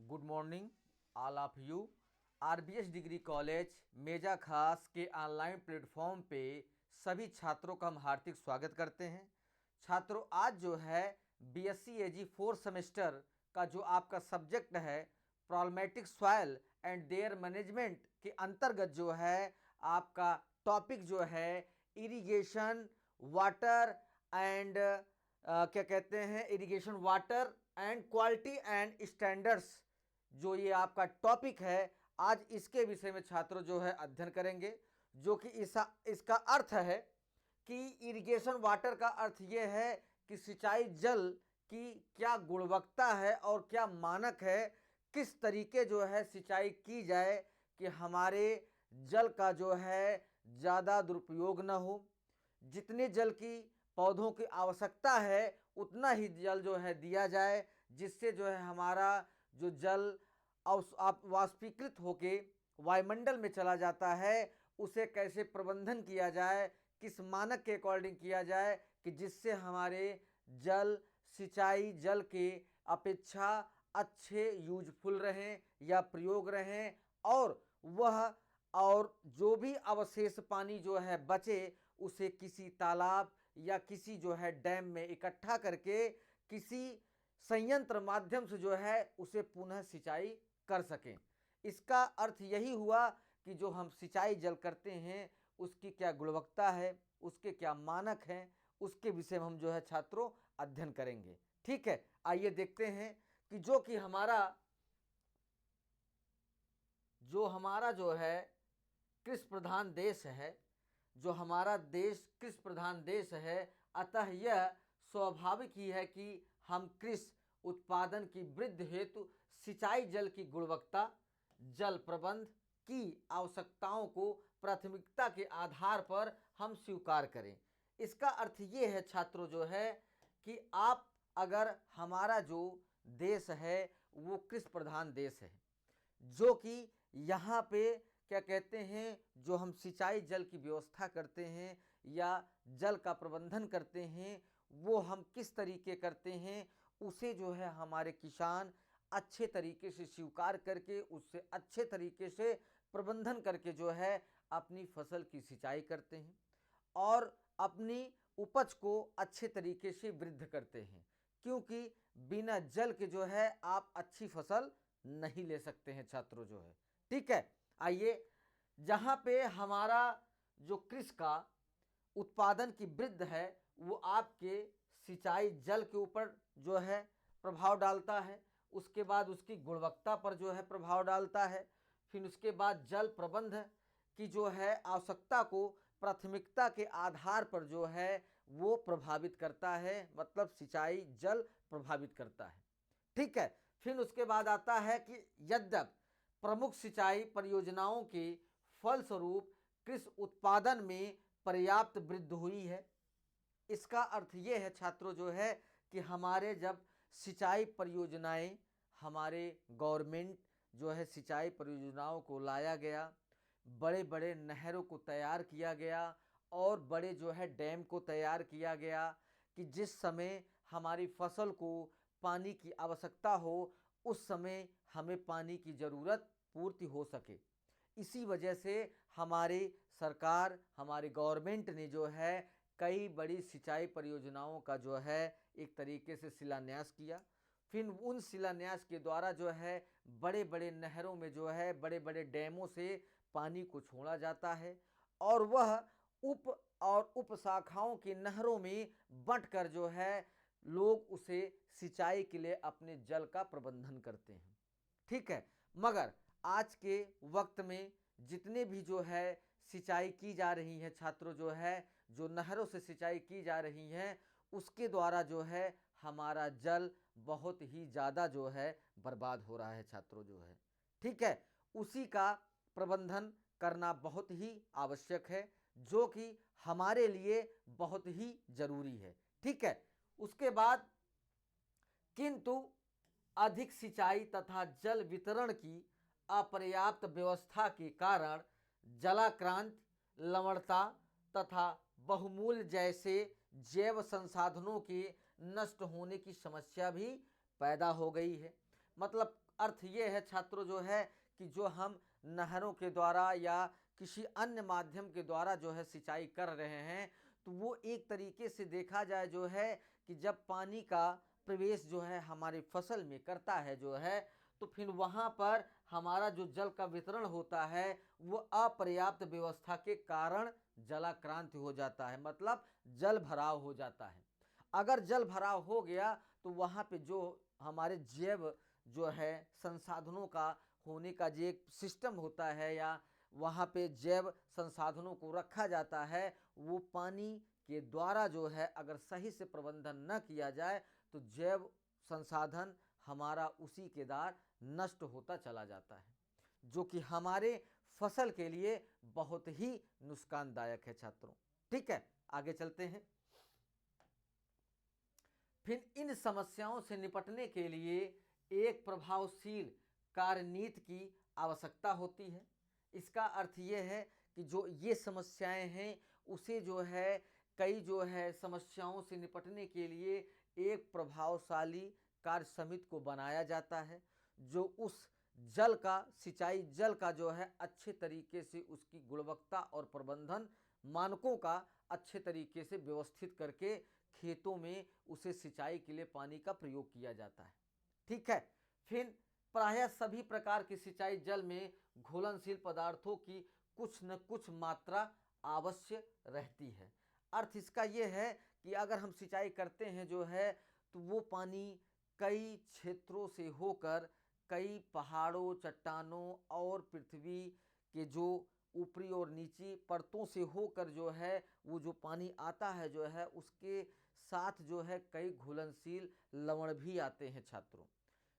Good morning all of you. RBS degree college Meja खास के online platform पे सभी छात्रों का हम हार्दिक स्वागत करते हैं। छात्रों, आज जो है बीएससी एजी 4 सेमेस्टर का जो आपका सब्जेक्ट है problematic soil and there management के अंतर्गत जो है आपका टॉपिक जो है इरिगेशन वाटर एंड क्या कहते हैं irrigation water and quality and standards, जो ये आपका टॉपिक है आज इसके विषय में छात्रों जो है अध्ययन करेंगे। जो कि इसका अर्थ है कि इरिगेशन वाटर का अर्थ ये है कि सिंचाई जल की क्या गुणवत्ता है और क्या मानक है, किस तरीके जो है सिंचाई की जाए कि हमारे जल का जो है ज़्यादा दुरुपयोग न हो। जितने जल की पौधों की आवश्यकता है उतना ही जल जो है दिया जाए, जिससे जो है हमारा जो जल वाष्पीकृत होके वायुमंडल में चला जाता है उसे कैसे प्रबंधन किया जाए, किस मानक के अकॉर्डिंग किया जाए कि जिससे हमारे जल सिंचाई जल के अपेक्षा अच्छे यूजफुल रहें या प्रयोग रहें, और जो भी अवशेष पानी जो है बचे उसे किसी तालाब या किसी जो है डैम में इकट्ठा करके किसी संयंत्र माध्यम से जो है उसे पुनः सिंचाई कर सकें। इसका अर्थ यही हुआ कि जो हम सिंचाई जल करते हैं उसकी क्या गुणवत्ता है, उसके क्या मानक हैं, उसके विषय में हम जो है छात्रों अध्ययन करेंगे। ठीक है, आइए देखते हैं कि जो है कृषि प्रधान देश है, जो हमारा देश कृषि प्रधान देश है, अतः यह स्वाभाविक ही है कि हम कृषि उत्पादन की वृद्धि हेतु सिंचाई जल की गुणवत्ता जल प्रबंध की आवश्यकताओं को प्राथमिकता के आधार पर हम स्वीकार करें। इसका अर्थ ये है छात्रों जो है कि आप अगर हमारा जो देश है वो कृषि प्रधान देश है, जो कि यहाँ पे क्या कहते हैं जो हम सिंचाई जल की व्यवस्था करते हैं या जल का प्रबंधन करते हैं वो हम किस तरीके करते हैं उसे जो है हमारे किसान अच्छे तरीके से स्वीकार करके उससे अच्छे तरीके से प्रबंधन करके जो है अपनी फसल की सिंचाई करते हैं और अपनी उपज को अच्छे तरीके से वृद्धि करते हैं, क्योंकि बिना जल के जो है आप अच्छी फसल नहीं ले सकते हैं छात्रों जो है। ठीक है, आइए जहाँ पे हमारा जो कृषि का उत्पादन की वृद्धि है वो आपके सिंचाई जल के ऊपर जो है प्रभाव डालता है, उसके बाद उसकी गुणवत्ता पर जो है प्रभाव डालता है, फिर उसके बाद जल प्रबंध की जो है आवश्यकता को प्राथमिकता के आधार पर जो है वो प्रभावित करता है, मतलब सिंचाई जल प्रभावित करता है। ठीक है, फिर उसके बाद आता है कि यद्यपि प्रमुख सिंचाई परियोजनाओं के फलस्वरूप कृषि उत्पादन में पर्याप्त वृद्धि हुई है। इसका अर्थ ये है छात्रों जो है कि हमारे जब सिंचाई परियोजनाएं हमारे गवर्नमेंट जो है सिंचाई परियोजनाओं को लाया गया, बड़े बड़े नहरों को तैयार किया गया और बड़े जो है डैम को तैयार किया गया कि जिस समय हमारी फसल को पानी की आवश्यकता हो उस समय हमें पानी की ज़रूरत पूर्ति हो सके। इसी वजह से हमारी सरकार हमारी गवर्नमेंट ने जो है कई बड़ी सिंचाई परियोजनाओं का जो है एक तरीके से शिलान्यास किया। फिर उन शिलान्यास के द्वारा जो है बड़े बड़े नहरों में जो है बड़े बड़े डैमों से पानी को छोड़ा जाता है और वह उप शाखाओं की नहरों में बंटकर जो है लोग उसे सिंचाई के लिए अपने जल का प्रबंधन करते हैं। ठीक है, मगर आज के वक्त में जितने भी जो है सिंचाई की जा रही है छात्रों जो है जो नहरों से सिंचाई की जा रही है उसके द्वारा जो है हमारा जल बहुत ही ज़्यादा जो है बर्बाद हो रहा है छात्रों जो है। ठीक है, उसी का प्रबंधन करना बहुत ही आवश्यक है, जो कि हमारे लिए बहुत ही ज़रूरी है। ठीक है, उसके बाद किंतु अधिक सिंचाई तथा जल वितरण की अपर्याप्त व्यवस्था के कारण जलाक्रांति, लवणता तथा बहुमूल्य जैसे जैव संसाधनों के नष्ट होने की समस्या भी पैदा हो गई है। मतलब अर्थ ये है छात्रों जो है कि जो हम नहरों के द्वारा या किसी अन्य माध्यम के द्वारा जो है सिंचाई कर रहे हैं, तो वो एक तरीके से देखा जाए जो है कि जब पानी का प्रवेश जो है हमारी फसल में करता है जो है, तो फिर वहाँ पर हमारा जो जल का वितरण होता है वो अपर्याप्त व्यवस्था के कारण जलाक्रांति हो जाता है, मतलब जल भराव हो जाता है। अगर जल भराव हो गया तो वहाँ पे जो हमारे जैव जो है संसाधनों का होने का जो एक सिस्टम होता है या वहाँ पे जैव संसाधनों को रखा जाता है, वो पानी के द्वारा जो है अगर सही से प्रबंधन न किया जाए तो जैव संसाधन हमारा उसी के द्वारा नष्ट होता चला जाता है, जो कि हमारे फसल के लिए बहुत ही नुकसानदायक है छात्रों। ठीक है, आगे चलते हैं। फिर इन समस्याओं से निपटने के लिए एक प्रभावशील कार्यनीति की आवश्यकता होती है। इसका अर्थ ये है कि जो ये समस्याएं हैं उसे जो है कई जो है समस्याओं से निपटने के लिए एक प्रभावशाली कार्य समिति को बनाया जाता है, जो उस जल का सिंचाई जल का जो है अच्छे तरीके से उसकी गुणवत्ता और प्रबंधन मानकों का अच्छे तरीके से व्यवस्थित करके खेतों में उसे सिंचाई के लिए पानी का प्रयोग किया जाता है। ठीक है, फिर प्रायः सभी प्रकार की सिंचाई जल में घुलनशील पदार्थों की कुछ न कुछ मात्रा अवश्य रहती है। अर्थ इसका ये है कि अगर हम सिंचाई करते हैं जो है तो वो पानी कई क्षेत्रों से होकर कई पहाड़ों, चट्टानों और पृथ्वी के जो ऊपरी और नीची परतों से होकर जो है वो जो पानी आता है जो है उसके साथ जो है कई घुलनशील लवण भी आते हैं छात्रों,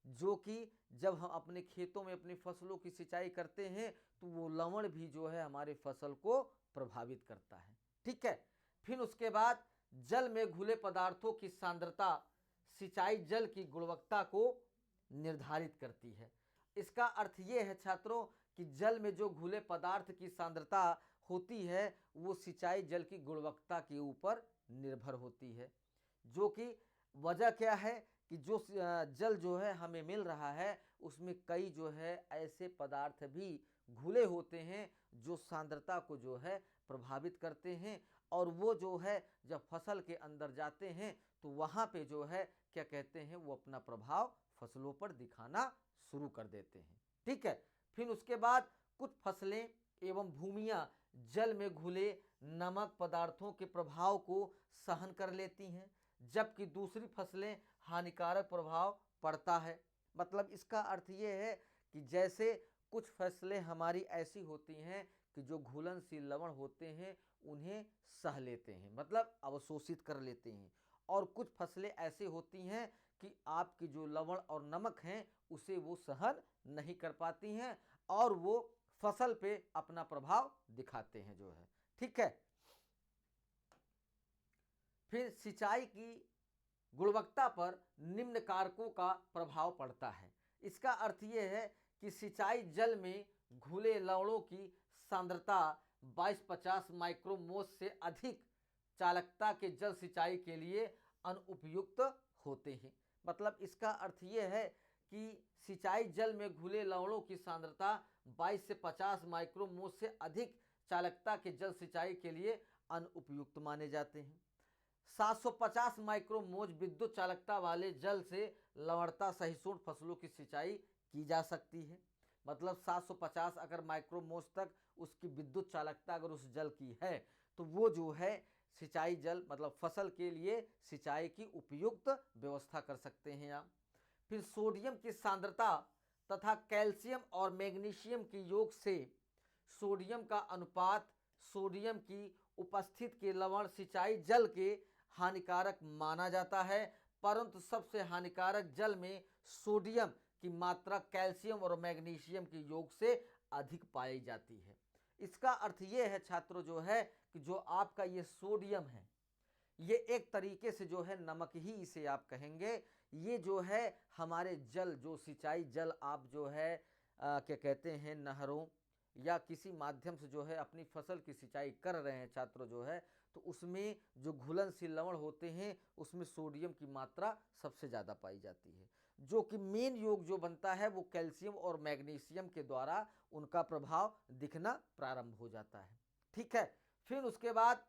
जो कि जब हम अपने खेतों में अपनी फसलों की सिंचाई करते हैं तो वो लवण भी जो है हमारे फसल को प्रभावित करता है। ठीक है, फिर उसके बाद जल में घुले पदार्थों की सांद्रता सिंचाई जल की गुणवत्ता को निर्धारित करती है। इसका अर्थ ये है छात्रों कि जल में जो घुले पदार्थ की सांद्रता होती है वो सिंचाई जल की गुणवत्ता के ऊपर निर्भर होती है, जो कि वजह क्या है कि जो जल जो है हमें मिल रहा है उसमें कई जो है ऐसे पदार्थ भी घुले होते हैं जो सांद्रता को जो है प्रभावित करते हैं, और वो जो है जब फसल के अंदर जाते हैं तो वहाँ पे जो है क्या कहते हैं वो अपना प्रभाव फसलों पर दिखाना शुरू कर देते हैं। ठीक है, फिर उसके बाद कुछ फसलें एवं भूमियाँ जल में घुले नमक पदार्थों के प्रभाव को सहन कर लेती हैं, जबकि दूसरी फसलें हानिकारक प्रभाव पड़ता है। मतलब इसका अर्थ ये है कि जैसे कुछ फसलें हमारी ऐसी होती हैं कि जो घुलनशील लवण होते हैं उन्हें सह लेते हैं, मतलब अवशोषित कर लेते हैं, और कुछ फसलें ऐसी होती हैं कि आपकी जो लवण और नमक हैं उसे वो सहन नहीं कर पाती हैं और वो फसल पे अपना प्रभाव दिखाते हैं जो है। ठीक है, फिर सिंचाई की गुणवत्ता पर निम्न कारकों का प्रभाव पड़ता है। इसका अर्थ ये है कि सिंचाई जल में घुले लवणों की सांद्रता 22-50 माइक्रोमोस से अधिक चालकता के जल सिंचाई के लिए अनुपयुक्त होते हैं। मतलब इसका अर्थ ये है कि सिंचाई जल में घुले लवणों की सांद्रता 22 से 50 माइक्रोमोस से अधिक चालकता के जल सिंचाई के लिए अनुपयुक्त माने जाते हैं। 750 माइक्रोमोज विद्युत चालकता वाले जल से लवणता सहिष्णु फसलों की सिंचाई की जा सकती है। मतलब 750 अगर माइक्रोमोज तक उसकी विद्युत चालकता अगर उस जल की है तो वो जो है सिंचाई जल मतलब फसल के लिए सिंचाई की उपयुक्त व्यवस्था कर सकते हैं आप। फिर सोडियम की सांद्रता तथा कैल्शियम और मैग्नीशियम के योग से सोडियम का अनुपात सोडियम की उपस्थिति के लवण सिंचाई जल के हानिकारक माना जाता है, परंतु सबसे हानिकारक जल में सोडियम की मात्रा कैल्शियम और मैग्नीशियम के योग से अधिक पाई जाती है। इसका अर्थ ये है छात्रों जो है कि जो आपका ये सोडियम है ये एक तरीके से जो है नमक ही इसे आप कहेंगे, ये जो है हमारे जल जो सिंचाई जल आप जो है क्या कहते हैं नहरों या किसी माध्यम से जो है अपनी फसल की सिंचाई कर रहे हैं छात्रों जो है, तो उसमें जो घुलनशील लवण होते हैं उसमें सोडियम की मात्रा सबसे ज़्यादा पाई जाती है। जो कि मेन योग जो बनता है वो कैल्शियम और मैग्नीशियम के द्वारा उनका प्रभाव दिखना प्रारंभ हो जाता है। ठीक है, फिर उसके बाद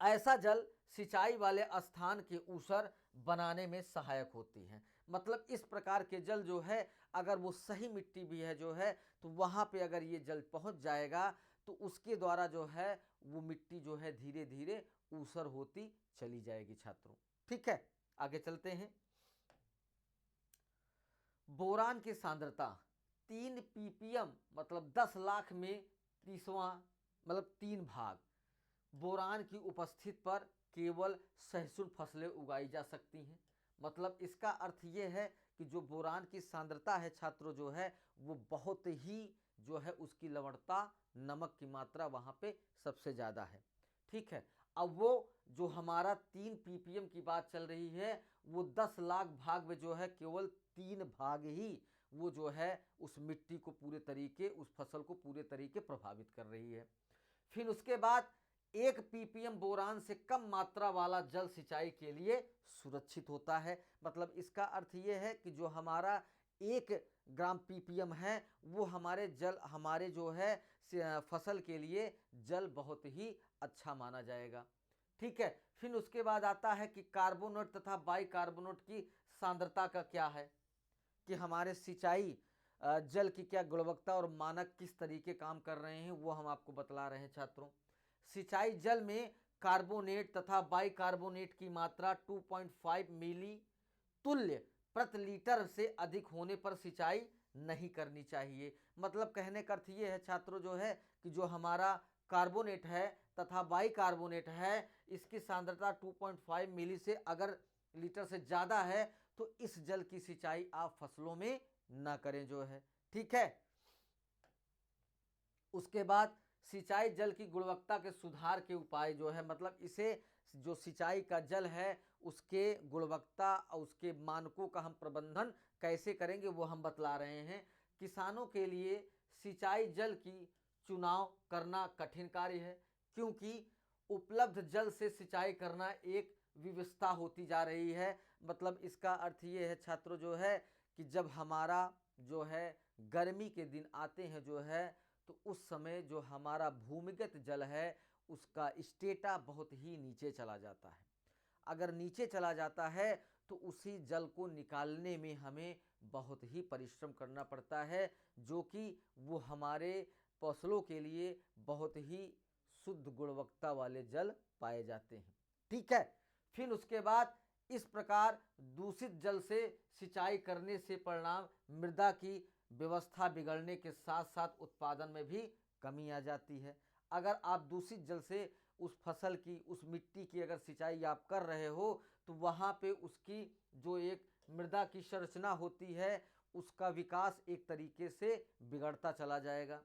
ऐसा जल सिंचाई वाले स्थान के ऊसर बनाने में सहायक होती हैं। मतलब इस प्रकार के जल जो है अगर वो सही मिट्टी भी है जो है तो वहाँ पे अगर ये जल पहुँच जाएगा तो उसके द्वारा जो है वो मिट्टी जो है धीरे धीरे ऊसर होती चली जाएगी छात्रों। ठीक है, आगे चलते हैं। बोरान की सांद्रता 3 ppm मतलब 10 लाख में 30वां मतलब 3 भाग बोरान की उपस्थिति पर केवल सहिष्णु फसलें उगाई जा सकती हैं। मतलब इसका अर्थ ये है कि जो बोरान की सांद्रता है छात्रों जो है वो बहुत ही जो है उसकी लवणता नमक की मात्रा वहाँ पे सबसे ज़्यादा है। ठीक है, अब वो जो हमारा 3 ppm की बात चल रही है वो 10 लाख भाग में जो है केवल 3 भाग ही वो जो है उस मिट्टी को पूरे तरीके उस फसल को पूरे तरीके प्रभावित कर रही है। फिर उसके बाद 1 ppm बोरान से कम मात्रा वाला जल सिंचाई के लिए सुरक्षित होता है। मतलब इसका अर्थ ये है कि जो हमारा 1 ग्राम ppm है वो हमारे जो है फसल के लिए जल बहुत ही अच्छा माना जाएगा। ठीक है, फिर उसके बाद आता है कि कार्बोनेट तथा बाइकार्बोनेट की सांद्रता का क्या है, कि हमारे सिंचाई जल की क्या गुणवत्ता और मानक किस तरीके काम कर रहे हैं वो हम आपको बतला रहे हैं छात्रों। सिंचाई जल में कार्बोनेट तथा बाइकार्बोनेट की मात्रा 2.5 मिली तुल्य प्रति लीटर से अधिक होने पर सिंचाई नहीं करनी चाहिए। मतलब कहने का अर्थ ये है छात्रों जो है कि जो हमारा कार्बोनेट है तथा बाइकार्बोनेट है इसकी सांद्रता 2.5 मिली से अगर लीटर से ज़्यादा है तो इस जल की सिंचाई आप फसलों में ना करें जो है। ठीक है, उसके बाद सिंचाई जल की गुणवत्ता के सुधार के उपाय जो है मतलब इसे जो सिंचाई का जल है उसके गुणवत्ता और उसके मानकों का हम प्रबंधन कैसे करेंगे वो हम बतला रहे हैं। किसानों के लिए सिंचाई जल की चुनाव करना कठिन कार्य है क्योंकि उपलब्ध जल से सिंचाई करना एक विवशता होती जा रही है। मतलब इसका अर्थ ये है छात्रों जो है कि जब हमारा जो है गर्मी के दिन आते हैं जो है तो उस समय जो हमारा भूमिगत जल है उसका स्टेटा बहुत ही नीचे चला जाता है। अगर नीचे चला जाता है तो उसी जल को निकालने में हमें बहुत ही परिश्रम करना पड़ता है जो कि वो हमारे फसलों के लिए बहुत ही शुद्ध गुणवत्ता वाले जल पाए जाते हैं। ठीक है, फिर उसके बाद इस प्रकार दूषित जल से सिंचाई करने से परिणाम मृदा की व्यवस्था बिगड़ने के साथ साथ उत्पादन में भी कमी आ जाती है। अगर आप दूषित जल से उस फसल की उस मिट्टी की अगर सिंचाई आप कर रहे हो तो वहाँ पे उसकी जो एक मृदा की संरचना होती है उसका विकास एक तरीके से बिगड़ता चला जाएगा।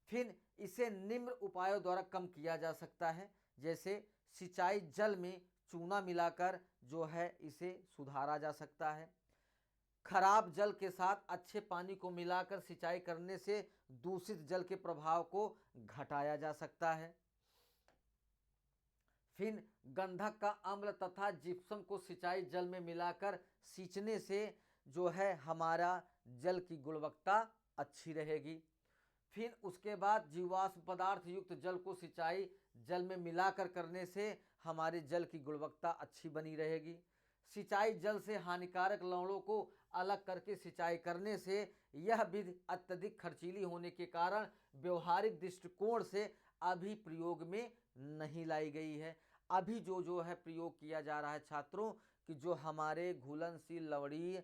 फिर इसे निम्न उपायों द्वारा कम किया जा सकता है, जैसे सिंचाई जल में चूना मिलाकर जो है इसे सुधारा जा सकता है। खराब जल के साथ अच्छे पानी को मिलाकर सिंचाई करने से दूषित जल के प्रभाव को घटाया जा सकता है। फिर गंधक का अम्ल तथा जिप्सम को सिंचाई जल में मिलाकर सींचने से जो है हमारा जल की गुणवत्ता अच्छी रहेगी। फिर उसके बाद जीवाश्म पदार्थ युक्त जल को सिंचाई जल में मिलाकर करने से हमारे जल की गुणवत्ता अच्छी बनी रहेगी। सिंचाई जल से हानिकारक लवणों को अलग करके सिंचाई करने से यह विधि अत्यधिक खर्चीली होने के कारण व्यवहारिक दृष्टिकोण से अभी प्रयोग में नहीं लाई गई है। अभी जो है प्रयोग किया जा रहा है छात्रों कि जो हमारे घुलनशील लवणीय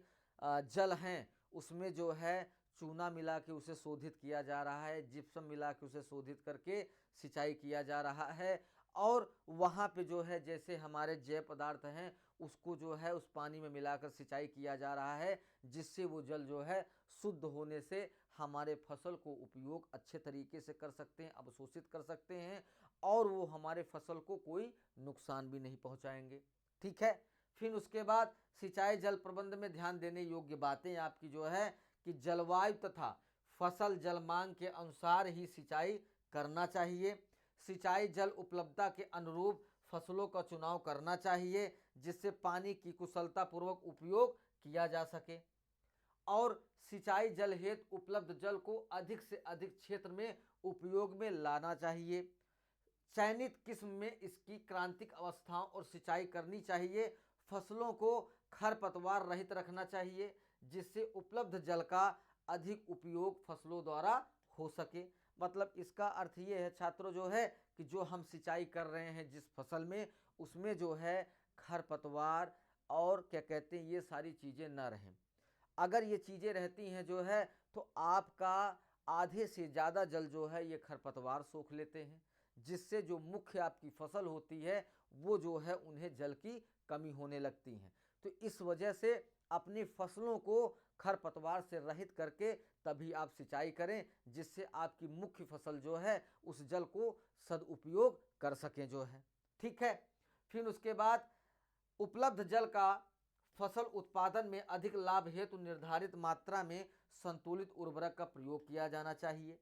जल हैं उसमें जो है चूना मिला के उसे शोधित किया जा रहा है, जिप्सम मिला के उसे शोधित करके सिंचाई किया जा रहा है और वहाँ पे जो है जैसे हमारे जैव पदार्थ हैं उसको जो है उस पानी में मिलाकर सिंचाई किया जा रहा है जिससे वो जल जो है शुद्ध होने से हमारे फसल को उपयोग अच्छे तरीके से कर सकते हैं, अवशोषित कर सकते हैं और वो हमारे फसल को कोई नुकसान भी नहीं पहुँचाएंगे। ठीक है, फिर उसके बाद सिंचाई जल प्रबंध में ध्यान देने योग्य बातें आपकी जो है कि जलवायु तथा फसल जल मांग के अनुसार ही सिंचाई करना चाहिए। सिंचाई जल उपलब्धता के अनुरूप फसलों का चुनाव करना चाहिए जिससे पानी की कुशलतापूर्वक उपयोग किया जा सके। और सिंचाई जल हेतु उपलब्ध जल को अधिक से अधिक क्षेत्र में उपयोग में लाना चाहिए। चयनित किस्म में इसकी क्रांतिक अवस्थाओं और सिंचाई करनी चाहिए। फसलों को खरपतवार रहित रखना चाहिए जिससे उपलब्ध जल का अधिक उपयोग फसलों द्वारा हो सके। मतलब इसका अर्थ ये है छात्रों जो है कि जो हम सिंचाई कर रहे हैं जिस फसल में, उसमें जो है खरपतवार और क्या कहते हैं ये सारी चीज़ें न रहें। अगर ये चीज़ें रहती हैं जो है तो आपका आधे से ज़्यादा जल जो है ये खरपतवार सोख लेते हैं, जिससे जो मुख्य आपकी फसल होती है वो जो है उन्हें जल की कमी होने लगती है। तो इस वजह से अपनी फसलों को खरपतवार से रहित करके तभी आप सिंचाई करें जिससे आपकी मुख्य फसल जो है उस जल को सदुपयोग कर सकें जो है। ठीक है। फिर उसके बाद उपलब्ध जल का फसल उत्पादन में अधिक लाभ हेतु निर्धारित मात्रा में संतुलित उर्वरक का प्रयोग किया जाना चाहिए।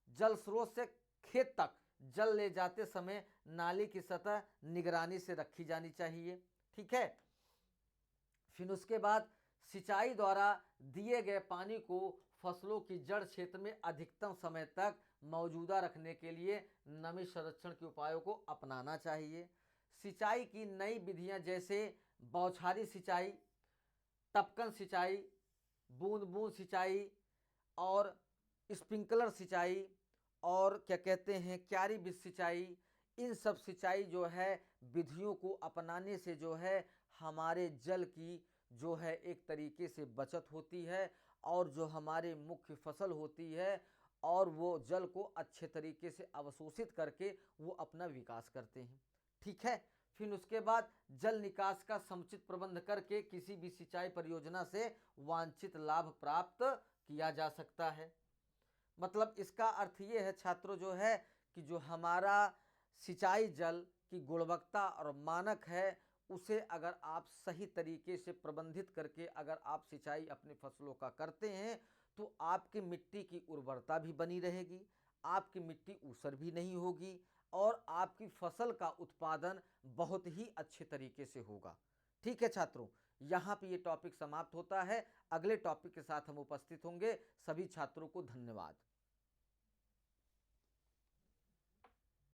जल स्रोत से खेत तक जल ले जाते समय नाली की सतह निगरानी से रखी जानी चाहिए। ठीक है। फिर उसके बाद सिंचाई द्वारा दिए गए पानी को फसलों की जड़ क्षेत्र में अधिकतम समय तक मौजूदा रखने के लिए नमी संरक्षण के उपायों को अपनाना चाहिए। सिंचाई की नई विधियां जैसे बौछारी सिंचाई, टपकन सिंचाई, बूंद बूंद सिंचाई और स्प्रिंकलर सिंचाई और क्या कहते हैं क्यारी विधि सिंचाई, इन सब सिंचाई जो है विधियों को अपनाने से जो है हमारे जल की जो है एक तरीके से बचत होती है और जो हमारे मुख्य फसल होती है और वो जल को अच्छे तरीके से अवशोषित करके वो अपना विकास करते हैं। ठीक है। फिर उसके बाद जल निकास का समुचित प्रबंध करके किसी भी सिंचाई परियोजना से वांछित लाभ प्राप्त किया जा सकता है। मतलब इसका अर्थ ये है छात्रों जो है कि जो हमारा सिंचाई जल की गुणवत्ता और मानक है उसे अगर आप सही तरीके से प्रबंधित करके अगर आप सिंचाई अपनी फसलों का करते हैं तो आपकी मिट्टी की उर्वरता भी बनी रहेगी, आपकी मिट्टी ऊसर भी नहीं होगी और आपकी फसल का उत्पादन बहुत ही अच्छे तरीके से होगा। ठीक है छात्रों, यहाँ पे ये टॉपिक समाप्त होता है। अगले टॉपिक के साथ हम उपस्थित होंगे। सभी छात्रों को धन्यवाद।